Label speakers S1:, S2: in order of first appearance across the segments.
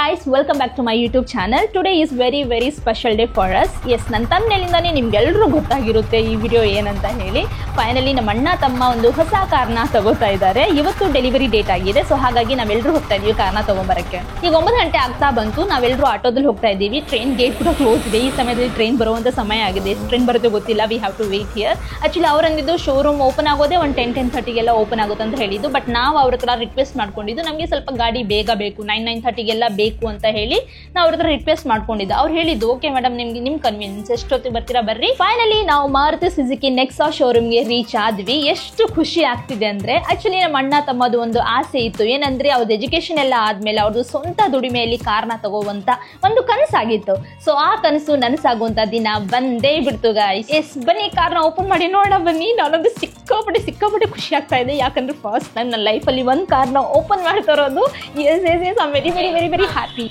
S1: guys, welcome back to my YouTube channel. Today is very special day for us. Yes, ನನ್ನ ತಮ್ಮನೇಲಿಂದಾನೇ ನಿಮ್ಗೆಲ್ಲರೂ ಗೊತ್ತಾಗಿರುತ್ತೆ ಈ video ಏನಂತ ಹೇಳಿ. Finally ನಮ್ಮ ಅಣ್ಣ ತಮ್ಮ ಒಂದು ಹೊಸ ಕಾರ್ನ ತಗೋತಾ ಇದ್ದಾರೆ. ಇವತ್ತು ಡೆಲಿವರಿ ಡೇಟ್ ಆಗಿದೆ. ಸೊ ಹಾಗಾಗಿ ನಾವೆಲ್ಲರೂ ಹೋಗ್ತಾ ಇದೀವಿ ಕಾರ್ನ ತಗೊಂಬರಕ್ಕೆ. ಈಗ 9 ಗಂಟೆ ಆಗ್ತಾ ಬಂತು. ನಾವೆಲ್ಲರೂ ಆಟೋದಲ್ಲಿ ಹೋಗ್ತಾ ಇದ್ದೀವಿ. ಟ್ರೈನ್ ಗೇಟ್ ಕೂಡ ಕ್ಲೋಸ್ ಇದೆ. ಈ ಸಮಯದಲ್ಲಿ ಟ್ರೈನ್ ಬರುವಂತ ಸಮಯ ಆಗಿದೆ. ಟ್ರೈನ್ ಬರುತ್ತೆ ಗೊತ್ತಿಲ್ಲ. We have to wait here. Actually ಅವರಂದಿದ್ದು ಶೋರೂಮ್ ಓಪನ್ ಆಗೋದೇ ಒಂದು 10:30ಗೆಲ್ಲ ಓಪನ್ ಆಗುತ್ತೆ ಅಂತ ಹೇಳಿದ್ದು. ಬಟ್ ನಾವು ಅವ್ರ ಹತ್ರ ರಿಕ್ವೆಸ್ಟ್ ಮಾಡ್ಕೊಂಡಿದ್ದು ನಮಗೆ ಸ್ವಲ್ಪ ಗಾಡಿ ಬೇಗ ಬೇಕು, 9:30ಗೆಲ್ಲ ಬೇಕು ಅಂತ ಹೇಳಿ ನಾವು ಅವ್ರ ಹತ್ರ ರಿಕ್ವೆಸ್ಟ್ ಮಾಡ್ಕೊಂಡಿದ್ದು. ಅವ್ರು ಹೇಳಿದ್ದು ಓಕೆ ಮೇಡಮ್, ನಿಮ್ಗೆ ನಿಮ್ ಕನ್ವೀನಿಯನ್ಸ್, ಎಷ್ಟೊತ್ತಿಗೆ ಬರ್ತೀರಾ ಬರ್ರಿ. ಫೈನಲಿ ನಾವು ಮಾರುತಿ ಸುಜುಕಿ ನೆಕ್ಸಾ ಶೋರೂಮ್ಗೆ ರೀಚ್ ಆದ್ವಿ. ಎಷ್ಟು ಖುಷಿ ಆಗ್ತಿದೆ ಅಂದ್ರೆ, ಆಕ್ಚುಲಿ ನಮ್ಮ ಅಣ್ಣ ತಮ್ಮದು ಒಂದು ಆಸೆ ಇತ್ತು. ಏನಂದ್ರೆ ಅವ್ರದ್ದು ಎಜುಕೇಶನ್ ಎಲ್ಲ ಆದ್ಮೇಲೆ ಅವ್ರದ್ದು ಸ್ವಂತ ದುಡಿಮೆಯಲ್ಲಿ ಕಾರ್ನ ತಗೋವಂತ ಒಂದು ಕನಸಾಗಿತ್ತು. ಸೊ ಆ ಕನಸು ನನಸಾಗುವಂತ ದಿನ ಬಂದೇ ಬಿಡ್ತು ಗಾಯ್ಸ್. ಎಸ್, ಬನ್ನಿ ಕಾರ್ನ ಓಪನ್ ಮಾಡಿ ನೋಡೋಣ ಬನ್ನಿ. ನಾನೊಂದು ಸಿಕ್ಕಾಪಟ್ಟೆ ಖುಷಿ ಆಗ್ತಾ ಇದೆ. ಯಾಕಂದ್ರೆ ಫಸ್ಟ್ ಟೈಮ್ ನನ್ನ ಲೈಫಲ್ಲಿ ಒಂದು ಕಾರ್ನ ಓಪನ್ ಮಾಡ್ತಾ ಇರೋದು. Yes I am very happy.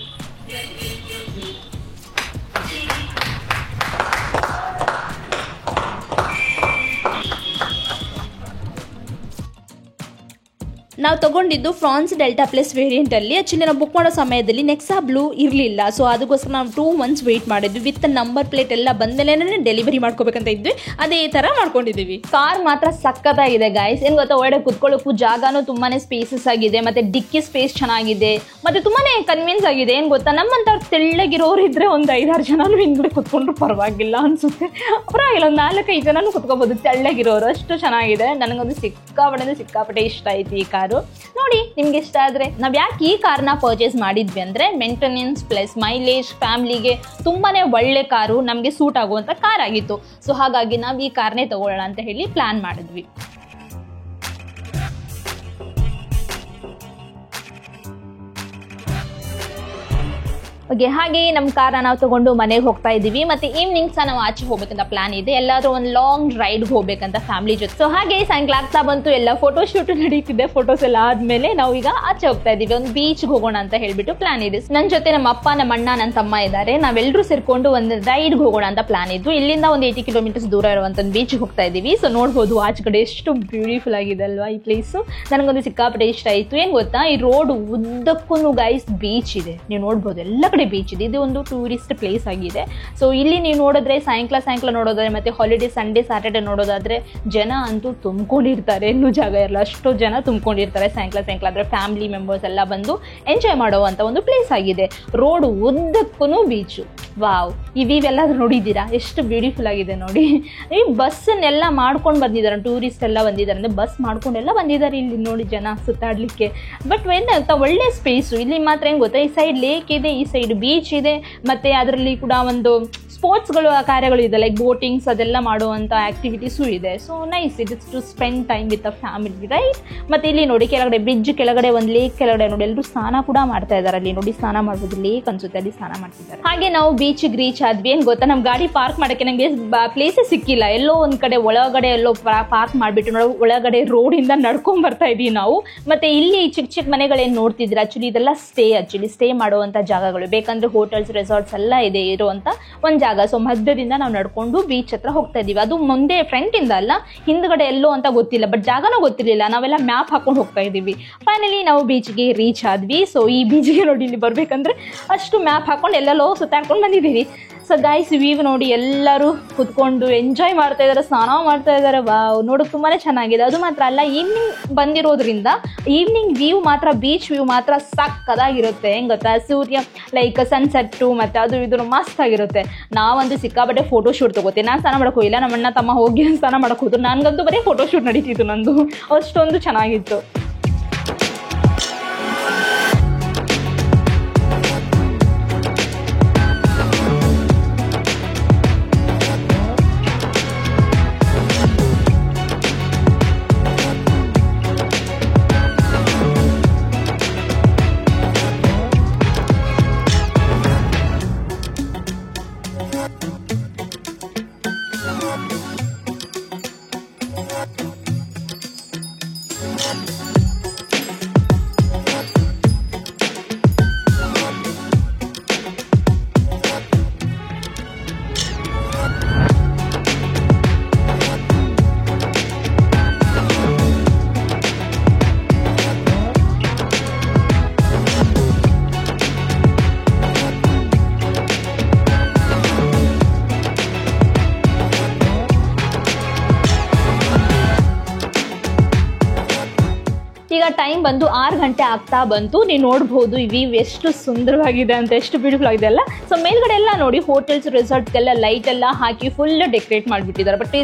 S1: ನಾವು ತಗೊಂಡಿದ್ದು ಫ್ರಾನ್ಸ್ ಡೆಲ್ಟಾ ಪ್ಲಸ್ ವೇರಿಯಂಟ್ ಅಲ್ಲಿ. ಆಕ್ಚುಲಿ ನಾವು ಬುಕ್ ಮಾಡೋ ಸಮಯದಲ್ಲಿ ನೆಕ್ಸಾ ಬ್ಲೂ ಇರಲಿಲ್ಲ. ಸೊ ಅದಕ್ಕೋಸ್ಕರ ನಾವು 2 months ವೇಟ್ ಮಾಡಿದ್ವಿ. ವಿತ್ ನಂಬರ್ ಪ್ಲೇಟ್ ಎಲ್ಲ ಬಂದ್ಮೇಲೆ ಡೆಲಿವರಿ ಮಾಡ್ಕೋಬೇಕಂತ ಇದ್ವಿ. ಅದೇ ತರ ಮಾಡ್ಕೊಂಡಿದೀವಿ. ಕಾರ್ ಮಾತ್ರ ಸಕ್ಕತ್ತಾಗಿದೆ ಗಾಯ್ಸ್. ಏನ್ ಗೊತ್ತಾ, ಒಳಗಡೆ ಕುತ್ಕೊಳ್ಳೋಕ್ಕೂ ಜಾಗಾನು ತುಂಬಾನೇ ಸ್ಪೇಸಸ್ ಆಗಿದೆ. ಮತ್ತೆ ಡಿಕ್ಕಿ ಸ್ಪೇಸ್ ಚೆನ್ನಾಗಿದೆ. ಮತ್ತೆ ತುಂಬಾನೇ ಕನ್ವಿನ್ಸ್ ಆಗಿದೆ. ಏನ್ ಗೊತ್ತಾ, ನಮ್ಮಂತ ತೆಳ್ಳಗಿರೋರು ಇದ್ರೆ ಒಂದು 5-6 ಜನನು ಹಿಂದ್ಗಡೆ ಕುತ್ಕೊಂಡ್ರು ಪರವಾಗಿಲ್ಲ ಅನ್ಸುತ್ತೆ. ಪರವಾಗಿಲ್ಲ, ಒಂದು 4-5 ಜನನು ಕುತ್ಕೋಬಹುದು ತೆಳ್ಳಗಿರೋರು. ಅಷ್ಟು ಚೆನ್ನಾಗಿದೆ. ನನಗೊಂದು ಸಿಕ್ಕಾಪಟ್ಟೆ ಇಷ್ಟ ಆಯ್ತು ಈ ಕಾರು. ನೋಡಿ, ನಿಮ್ಗೆ ಇಷ್ಟ ಆದ್ರೆ. ನಾವ್ ಯಾಕೆ ಈ ಕಾರ್ನ ಪರ್ಚೇಸ್ ಮಾಡಿದ್ವಿ ಅಂದ್ರೆ, ಮೇಂಟೆನೆನ್ಸ್ ಪ್ಲಸ್ ಮೈಲೇಜ್, ಫ್ಯಾಮಿಲಿಗೆ ತುಂಬಾನೇ ಒಳ್ಳೆ ಕಾರು, ನಮ್ಗೆ ಸೂಟ್ ಆಗುವಂತ ಕಾರ್ ಆಗಿತ್ತು. ಸೊ ಹಾಗಾಗಿ ನಾವ್ ಈ ಕಾರ್ನೇ ತಗೊಳ್ಳೋಣ ಅಂತ ಹೇಳಿ ಪ್ಲಾನ್ ಮಾಡಿದ್ವಿ. ಓಕೆ, ಹಾಗೆ ನಮ್ಮ ಕಾರ್ನ ನಾವು ತಗೊಂಡು ಮನೆಗೆ ಹೋಗ್ತಾ ಇದ್ದೀವಿ. ಮತ್ತೆ ಈವ್ನಿಂಗ್ ಸಹ ನಾವು ಆಚೆ ಹೋಗ್ಬೇಕಂತ ಪ್ಲಾನ್ ಇದೆ. ಎಲ್ಲಾದ್ರೂ ಒಂದು ಲಾಂಗ್ ರೈಡ್ ಹೋಗ್ಬೇಕಂತ ಫ್ಯಾಮಿಲಿ ಜೊತೆ. ಸೊ ಹಾಗೆ ಸಾಯಂಕಾಲ ಆಗ್ತಾ ಬಂತು. ಎಲ್ಲ ಫೋಟೋ ಶೂಟ್ ನಡೀತಿದೆ. ಫೋಟೋಸ್ ಎಲ್ಲ ಆದ್ಮೇಲೆ ನಾವು ಈಗ ಆಚೆ ಹೋಗ್ತಾ ಇದೀವಿ. ಒಂದು ಬೀಚ್ಗೆ ಹೋಗೋಣ ಅಂತ ಹೇಳ್ಬಿಟ್ಟು ಪ್ಲಾನ್ ಇದೆ. ನನ್ನ ಜೊತೆ ನಮ್ಮ ಅಪ್ಪ, ನಮ್ಮ ಅಣ್ಣ, ನನ್ನ ತಮ್ಮ ಇದ್ದಾರೆ. ನಾವೆಲ್ಲರೂ ಸೇರ್ಕೊಂಡು ಒಂದು ರೈಡ್ಗೆ ಹೋಗೋಣ ಅಂತ ಪ್ಲಾನ್ ಇದ್ವು. ಇಲ್ಲಿಂದ ಒಂದು 80 kilometers ದೂರ ಇರುವಂತ ಒಂದು ಬೀಚ್ಗೆ ಹೋಗ್ತಾ ಇದೀವಿ. ಸೊ ನೋಡ್ಬೋದು ಆಚೆ ಕಡೆ ಎಷ್ಟು ಬ್ಯೂಟಿಫುಲ್ ಆಗಿದೆ ಅಲ್ವಾ ಈ ಪ್ಲೇಸ್. ನನಗೊಂದು ಸಿಕ್ಕಾಪಟ್ಟೆ ಇಷ್ಟ ಆಯ್ತು. ಏನ್ ಗೊತ್ತಾ, ಈ ರೋಡ್ ಉದ್ದಕ್ಕೂ ಗೈಸ್ ಬೀಚ್ ಇದೆ. ನೀವು ನೋಡ್ಬೋದು ಎಲ್ಲ ಕಡೆ ಬೀಚ್ ಇದೆ. ಇದು ಒಂದು ಟೂರಿಸ್ಟ್ ಪ್ಲೇಸ್ ಆಗಿದೆ. ಸೊ ಇಲ್ಲಿ ನೀವು ನೋಡಿದ್ರೆ ಸಾಯಂಕಾಲ ನೋಡೋದಾದ್ರೆ, ಮತ್ತೆ ಹಾಲಿಡೇ ಸಂಡೇ ಸ್ಯಾಟರ್ಡೆ ನೋಡೋದಾದ್ರೆ ಜನ ಅಂತೂ ತುಂಬಿಕೊಂಡಿರ್ತಾರೆ. ಎಲ್ಲೂ ಜಾಗ ಇರಲ್ಲ, ಅಷ್ಟು ಜನ ತುಂಬಿಕೊಂಡಿರ್ತಾರೆ. ಸಾಯಂಕಾಲ ಆದ್ರೆ ಫ್ಯಾಮಿಲಿ ಮೆಂಬರ್ಸ್ ಎಲ್ಲ ಬಂದು ಎಂಜಾಯ್ ಮಾಡುವಂತ ಒಂದು ಪ್ಲೇಸ್ ಆಗಿದೆ. ರೋಡ್ ಉದ್ದಕ್ಕೂ ಬೀಚು. ವಾವ್, ಈ ವ್ಯೂ ಎಲ್ಲಾದ್ರೂ ನೋಡಿದ್ದೀರಾ? ಎಷ್ಟು ಬ್ಯೂಟಿಫುಲ್ ಆಗಿದೆ ನೋಡಿ. ಈ ಬಸ್ಸನ್ನೆಲ್ಲ ಮಾಡ್ಕೊಂಡು ಬಂದಿದ್ದಾರೆ, ಟೂರಿಸ್ಟ್ ಎಲ್ಲ ಬಂದಿದ್ದಾರೆ. ಅಂದ್ರೆ ಬಸ್ ಮಾಡ್ಕೊಂಡೆಲ್ಲ ಬಂದಿದ್ದಾರೆ ಇಲ್ಲಿ ನೋಡಿ ಜನ ಸುತ್ತಾಡ್ಲಿಕ್ಕೆ. ಬಟ್ ಏನಂತ ಒಳ್ಳೆ ಸ್ಪೇಸು. ಇಲ್ಲಿ ಮಾತ್ರ ಏನ್ ಗೊತ್ತಾ, ಈ ಸೈಡ್ ಲೇಕ್ ಇದೆ, ಈ ಸೈಡ್ ಬೀಚ್ ಇದೆ. ಮತ್ತೆ ಅದರಲ್ಲಿ ಕೂಡ ಒಂದು ಸ್ಪೋರ್ಟ್ಸ್ಗಳು ಕಾರ್ಯಗಳು ಇದೆ, ಲೈಕ್ ಬೋಟಿಂಗ್ಸ್ ಅದೆಲ್ಲ ಮಾಡುವಂಥ ಆಕ್ಟಿವಿಟೀಸು ಇದೆ. So nice it is to spend time with a family, right. ಮತ್ತೆ ಇಲ್ಲಿ ನೋಡಿ ಕೆಳಗಡೆ ಬ್ರಿಡ್ಜ್ ಕೆಳಗಡೆ ಒಂದು ಲೇಕ್ ಕೆಳಗಡೆ ನೋಡಿ ಎಲ್ಲರೂ ಸ್ನಾನ ಕೂಡ ಮಾಡ್ತಾ ಇದ್ದಾರೆ. ಅಲ್ಲಿ ನೋಡಿ ಸ್ನಾನ ಮಾಡ್ಬೋದು, ಲೇಕ್ ಅನ್ಸುತ್ತೆ, ಅಲ್ಲಿ ಸ್ನಾನ ಮಾಡ್ತಿದ್ದಾರೆ. ಹಾಗೆ ನಾವು ಬೀಚ್ಗೆ ರೀಚ್ ಆದ್ವಿ. ಏನ್ ಗೊತ್ತಾ, ನಮ್ ಗಾಡಿ ಪಾರ್ಕ್ ಮಾಡಕ್ಕೆ ನಮಗೆ ಪ್ಲೇಸೇ ಸಿಕ್ಕಿಲ್ಲ. ಎಲ್ಲೋ ಒಂದ್ ಕಡೆ ಒಳಗಡೆ ಎಲ್ಲೋ ಪಾರ್ಕ್ ಮಾಡ್ಬಿಟ್ಟು ನಾವು ಒಳಗಡೆ ರೋಡ್ ಇಂದ ನಡ್ಕೊಂಡ್ ಬರ್ತಾ ಇದೀವಿ ನಾವು. ಮತ್ತೆ ಇಲ್ಲಿ ಚಿಕ್ಕ ಮನೆಗಳೇನು ನೋಡ್ತಿದ್ರೆ ಆಕ್ಚುಲಿ ಇದೆಲ್ಲ ಸ್ಟೇ ಮಾಡುವಂತ ಜಾಗಗಳು. ಬೇಕಂದ್ರೆ ಹೋಟೆಲ್ಸ್, ರೆಸಾರ್ಟ್ಸ್ ಎಲ್ಲ ಇದೆ ಇರುವಂತ ಒಂದ್ ಜಾಗ. ಸೊ ಮಧ್ಯದಿಂದ ನಾವು ನಡ್ಕೊಂಡು ಬೀಚ್ ಹತ್ರ ಹೋಗ್ತಾ ಇದೀವಿ. ಅದು ಮುಂದೆ ಫ್ರಂಟ್ ಇಂದ ಅಲ್ಲ, ಹಿಂದ್ಗಡೆ ಎಲ್ಲೋ ಅಂತ ಗೊತ್ತಿಲ್ಲ, ಬಟ್ ಜಾಗನೂ ಗೊತ್ತಿರಲಿಲ್ಲ. ನಾವೆಲ್ಲ ಮ್ಯಾಪ್ ಹಾಕೊಂಡು ಹೋಗ್ತಾ ಇದೀವಿ. ಫೈನಲಿ ನಾವು ಬೀಚ್ಗೆ ರೀಚ್ ಆದ್ವಿ. ಸೊ ಈ ಬೀಚ್ಗೆ ನೋಡಿ, ಇಲ್ಲಿ ಬರ್ಬೇಕಂದ್ರೆ ಅಷ್ಟು ಮ್ಯಾಪ್ ಹಾಕೊಂಡು ಎಲ್ಲೆಲ್ಲೋ ಸುತ್ತಾಡ್ಕೊಂಡು ಬಂದಿದ್ದೀವಿ. ಸೊ ಗೈಸ್, ವ್ಯೂ ನೋಡಿ, ಎಲ್ಲರೂ ಕುತ್ಕೊಂಡು ಎಂಜಾಯ್ ಮಾಡ್ತಾ ಇದ್ದಾರೆ, ಸ್ನಾನ ಮಾಡ್ತಾ ಇದ್ದಾರೆ. ವಾವ್, ನೋಡೋಕೆ ತುಂಬಾನೇ ಚೆನ್ನಾಗಿದೆ. ಅದು ಮಾತ್ರ ಅಲ್ಲ, ಈವ್ನಿಂಗ್ ಬಂದಿರೋದ್ರಿಂದ ಈವ್ನಿಂಗ್ ವ್ಯೂ ಮಾತ್ರ, ಬೀಚ್ ವ್ಯೂ ಮಾತ್ರ ಸಕ್ಕದಾಗಿರುತ್ತೆ. ಹೆಂಗ್ ಗೊತ್ತಾ, ಸೂರ್ಯ ಲೈಕ್ ಸನ್ಸೆಟ್ಟು ಮತ್ತೆ ಅದು ಇದು ಮಸ್ತ್ ಆಗಿರುತ್ತೆ. ನಾವಂತೂ ಸಿಕ್ಕಾಪಟ್ಟೆ ಫೋಟೋ ಶೂಟ್ ತಗೋತೀನಿ. ನಾನು ಸ್ನಾನ ಮಾಡಕ್ ಹೋಗಿಲ್ಲ, ನಮ್ಮ ಅಣ್ಣ ತಮ್ಮ ಹೋಗಿ ಸ್ನಾನ ಮಾಡಕ್ ಹೋದ್ರು. ನನ್ಗಂತೂ ಬರೀ ಫೋಟೋ ಶೂಟ್ ನಡೀತಿತ್ತು ನಂದು. ಅಷ್ಟೊಂದು ಚೆನ್ನಾಗಿತ್ತು. ಈಗ ಟೈಮ್ ಬಂದು 6 ಗಂಟೆ ಆಗ್ತಾ ಬಂತು. ನೀವು ನೋಡ್ಬೋದು ಈ ವ್ಯೂ ಎಷ್ಟು ಸುಂದರವಾಗಿದೆ ಅಂತ, ಎಷ್ಟು ಬ್ಯೂಟಿಫುಲ್ ಆಗಿದೆ ಅಲ್ಲ. ಸೊ ಮೇಲ್ಗಡೆ ಎಲ್ಲ ನೋಡಿ ಹೋಟೆಲ್ಸ್ ರೆಸಾರ್ಟ್ಗೆಲ್ಲ ಲೈಟ್ ಎಲ್ಲ ಹಾಕಿ ಫುಲ್ ಡೆಕೋರೇಟ್ ಮಾಡಿಬಿಟ್ಟಿದ್ದಾರೆ. ಬಟ್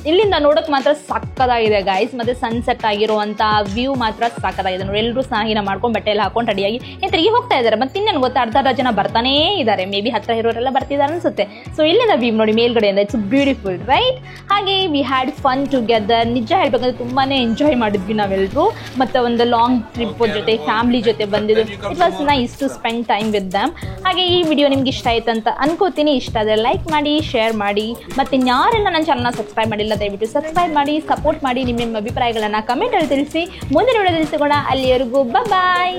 S1: ಇಲ್ಲಿಂದ ನೋಡೋಕೆ ಮಾತ್ರ ಸಕ್ಕದಾಗಿದೆ ಗೈಸ್. ಮತ್ತೆ ಸನ್ಸೆಟ್ ಆಗಿರುವಂಥ ವ್ಯೂ ಮಾತ್ರ ಸಕ್ಕದಾಗಿದೆ ನೋಡಿ. ಎಲ್ಲರೂ ಸ್ನಾನ ಮಾಡ್ಕೊಂಡು ಬಟ್ಟೆ ಎಲ್ಲ ಹಾಕೊಂಡು ರೆಡಿಯಾಗಿ ತಿರುಗಿ ಹೋಗ್ತಾ ಇದ್ದಾರೆ. ಮತ್ತೆ ಇನ್ನೇನು ಗೊತ್ತಾ, ಅರ್ಧ ಜನ ಬರ್ತಾನೇ ಇದ್ದಾರೆ. ಮೇ ಬಿ ಹತ್ರ ಇರೋರೆಲ್ಲ ಬರ್ತಿದ್ದಾರೆ ಅನ್ಸುತ್ತೆ. ಸೊ ಇಲ್ಲಿಂದ ವ್ಯೂ ನೋಡಿ ಮೇಲ್ಗಡೆಯಿಂದ, ಇಟ್ಸ್ ಬ್ಯೂಟಿಫುಲ್ ರೈಟ್. ಹಾಗೆ ವಿ ಹ್ಯಾಡ್ ಫನ್ ಟುಗೆದರ್. ನಿಜ ಹೇಳ್ಬೇಕಂದ್ರೆ ತುಂಬಾನೇ ಎಂಜಾಯ್ ಮಾಡಿದ್ವಿ ನಾವೆಲ್ಲರೂ. ಮತ್ತೆ ಒಂದು ಲಾಂಗ್ ಟ್ರಿಪ್ ಜೊತೆ ಫ್ಯಾಮಿಲಿ ಜೊತೆ ಬಂದಿದ್ದು. It was nice to spend time with them. ಹಾಗೆ ಈ ವಿಡಿಯೋ ನಿಮ್ಗೆ ಇಷ್ಟ ಆಯ್ತು ಅಂತ ಅನ್ಕೋತೀನಿ. ಇಷ್ಟ ಆದರೆ ಲೈಕ್ ಮಾಡಿ, ಶೇರ್ ಮಾಡಿ. ಮತ್ತೆ ಇನ್ಯಾರೆಲ್ಲ ನನ್ನ ಚಾನಲ್ನ ಸಬ್ಸ್ಕ್ರೈಬ್ ಮಾಡಿಲ್ಲ ದಯವಿಟ್ಟು ಸಬ್ಸ್ಕ್ರೈಬ್ ಮಾಡಿ, ಸಪೋರ್ಟ್ ಮಾಡಿ. ನಿಮ್ಮ ಅಭಿಪ್ರಾಯಗಳನ್ನ ಕಮೆಂಟ್ ಅಲ್ಲಿ ತಿಳಿಸಿ. ಮುಂದಿನ ವಿಡಿಯೋದಲ್ಲಿ ಸಿಗೋಣ. ಅಲ್ಲಿವರೆಗೂ ಬಾಯ್.